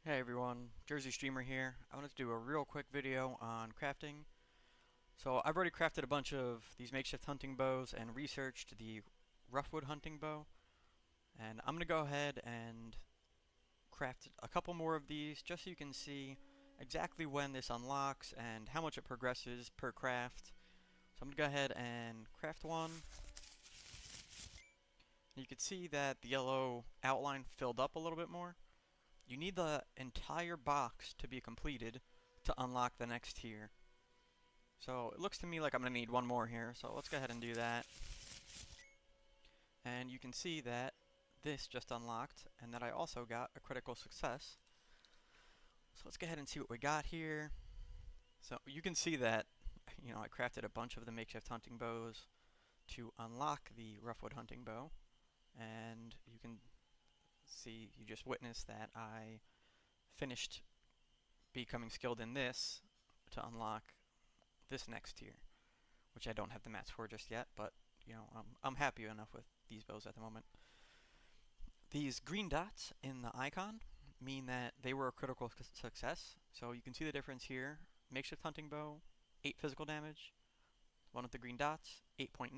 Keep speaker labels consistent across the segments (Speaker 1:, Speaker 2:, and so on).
Speaker 1: Hey everyone, Jersey Streamer here. I wanted to do a real quick video on crafting. So I've already crafted a bunch of these makeshift hunting bows and researched the roughwood hunting bow. And I'm going to go ahead and craft a couple more of these just so you can see exactly when this unlocks and how much it progresses per craft. So I'm going to go ahead and craft one. You can see that the yellow outline filled up a little bit more. You need the entire box to be completed to unlock the next tier. So it looks to me like I'm going to need one more here, so let's go ahead and do that. And you can see that this just unlocked, and that I also got a critical success. So let's go ahead and see what we got here. So you can see that, I crafted a bunch of the makeshift hunting bows to unlock the roughwood hunting bow. And you can see, you just witnessed that I finished becoming skilled in this to unlock this next tier, which I don't have the mats for just yet, but I'm happy enough with these bows at the moment. These green dots in the icon mean that they were a critical success, so you can see the difference here. Makeshift hunting bow, 8 physical damage, one with the green dots, 8.9,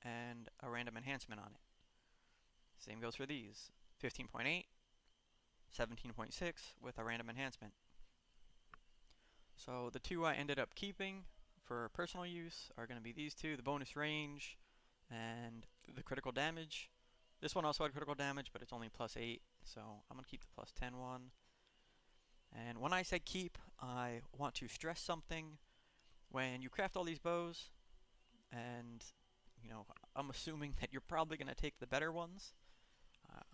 Speaker 1: and a random enhancement on it. Same goes for these, 15.8, 17.6 with a random enhancement. So the two I ended up keeping for personal use are going to be these two, the bonus range and the critical damage. This one also had critical damage, but it's only plus 8, so I'm going to keep the plus 10 one. And when I say keep, I want to stress something. When you craft all these bows, and I'm assuming that you're probably going to take the better ones,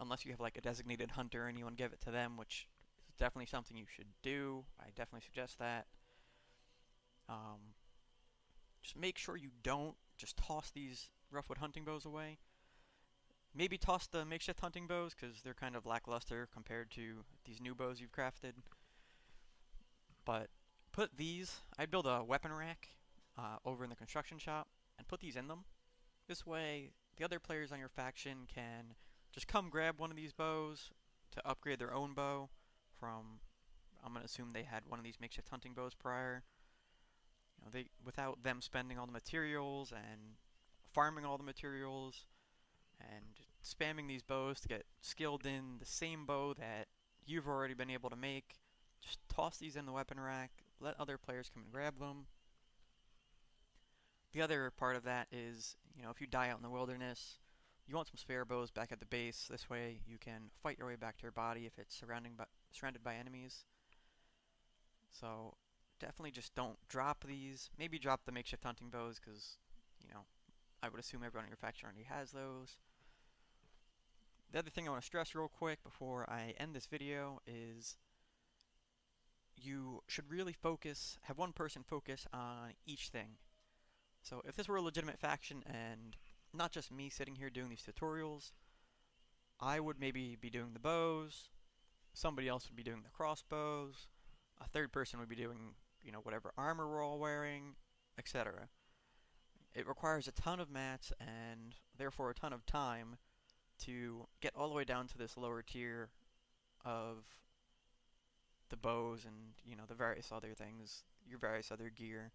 Speaker 1: unless you have like a designated hunter and you want to give it to them, which is definitely something you should do. I definitely suggest that. Um, just make sure you don't just toss these roughwood hunting bows away. Maybe toss the makeshift hunting bows because they're kind of lackluster compared to these new bows you've crafted. But put these, I'd build a weapon rack over in the construction shop and put these in them. This way, the other players on your faction can just come grab one of these bows to upgrade their own bow from, I'm going to assume they had one of these makeshift hunting bows prior. Without them spending all the materials and farming all the materials and spamming these bows to get skilled in the same bow that you've already been able to make. Just toss these in the weapon rack, let other players come and grab them. The other part of that is, if you die out in the wilderness, you want some spare bows back at the base. This way you can fight your way back to your body if it's surrounded by enemies. So definitely just don't drop these. Maybe drop the makeshift hunting bows because, I would assume everyone in your faction already has those. The other thing I want to stress real quick before I end this video is you should really have one person focus on each thing. So if this were a legitimate faction and not just me sitting here doing these tutorials, I would maybe be doing the bows, somebody else would be doing the crossbows, a third person would be doing, whatever armor we're all wearing, etc. It requires a ton of mats and therefore a ton of time to get all the way down to this lower tier of the bows and, the various other things, your various other gear.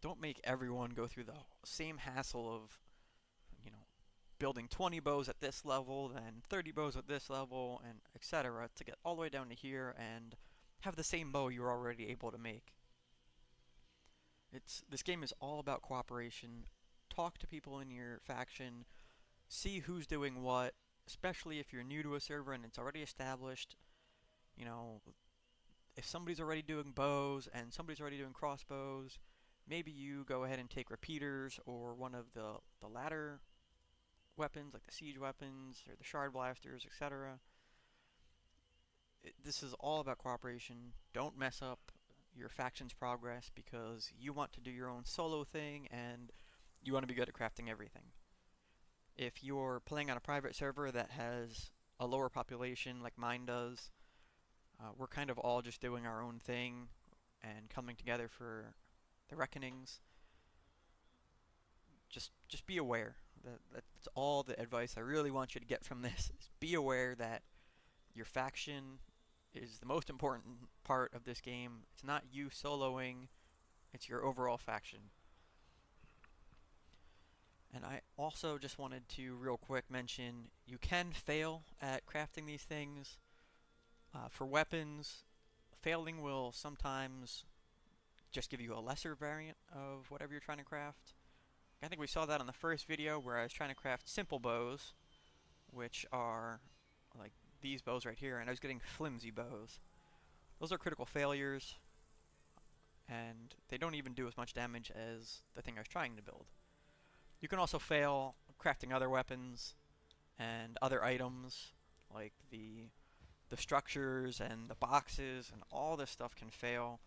Speaker 1: Don't make everyone go through the same hassle of, you know, building 20 bows at this level, then 30 bows at this level, and etc. to get all the way down to here and have the same bow you're already able to make. This game is all about cooperation. Talk to people in your faction, see who's doing what, especially if you're new to a server and it's already established. You know, if somebody's already doing bows and somebody's already doing crossbows, maybe you go ahead and take repeaters or one of the latter weapons, like the siege weapons or the shard blasters, etc. This is all about cooperation. Don't mess up your faction's progress because you want to do your own solo thing and you want to be good at crafting everything. If you're playing on a private server that has a lower population like mine does, we're kind of all just doing our own thing and coming together for the reckonings. Just be aware. That's all the advice I really want you to get from this. Is be aware that your faction is the most important part of this game. It's not you soloing, it's your overall faction. And I also just wanted to real quick mention you can fail at crafting these things. For weapons, failing will sometimes just give you a lesser variant of whatever you're trying to craft. I think we saw that in the first video where I was trying to craft simple bows, which are like these bows right here, and I was getting flimsy bows. Those are critical failures, and they don't even do as much damage as the thing I was trying to build. You can also fail crafting other weapons and other items, like the structures and the boxes, and all this stuff can fail.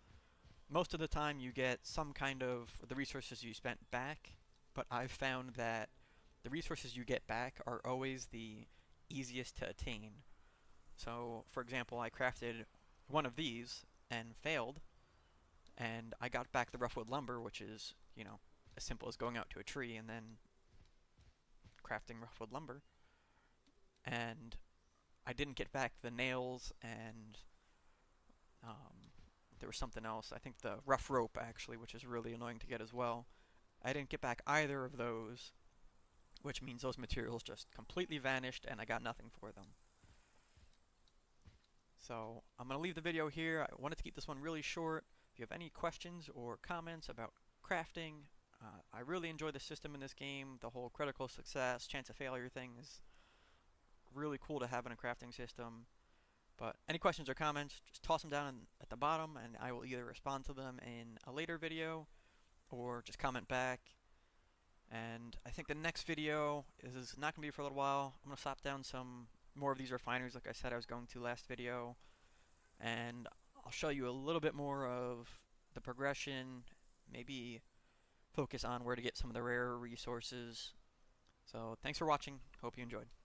Speaker 1: Most of the time you get some kind of the resources you spent back, but I've found that the resources you get back are always the easiest to attain. So, for example, I crafted one of these and failed, and I got back the rough wood lumber, which is, you know, as simple as going out to a tree and then crafting rough wood lumber. And I didn't get back the nails, and there was something else. I think the rough rope, actually, which is really annoying to get as well. I didn't get back either of those, which means those materials just completely vanished and I got nothing for them. So I'm going to leave the video here. I wanted to keep this one really short. If you have any questions or comments about crafting, I really enjoy the system in this game. The whole critical success, chance of failure thing is really cool to have in a crafting system. But any questions or comments, just toss them down at the bottom and I will either respond to them in a later video or just comment back. And I think the next video is not going to be for a little while. I'm going to slap down some more of these refineries like I said I was going to last video. And I'll show you a little bit more of the progression, maybe focus on where to get some of the rare resources. So thanks for watching. Hope you enjoyed.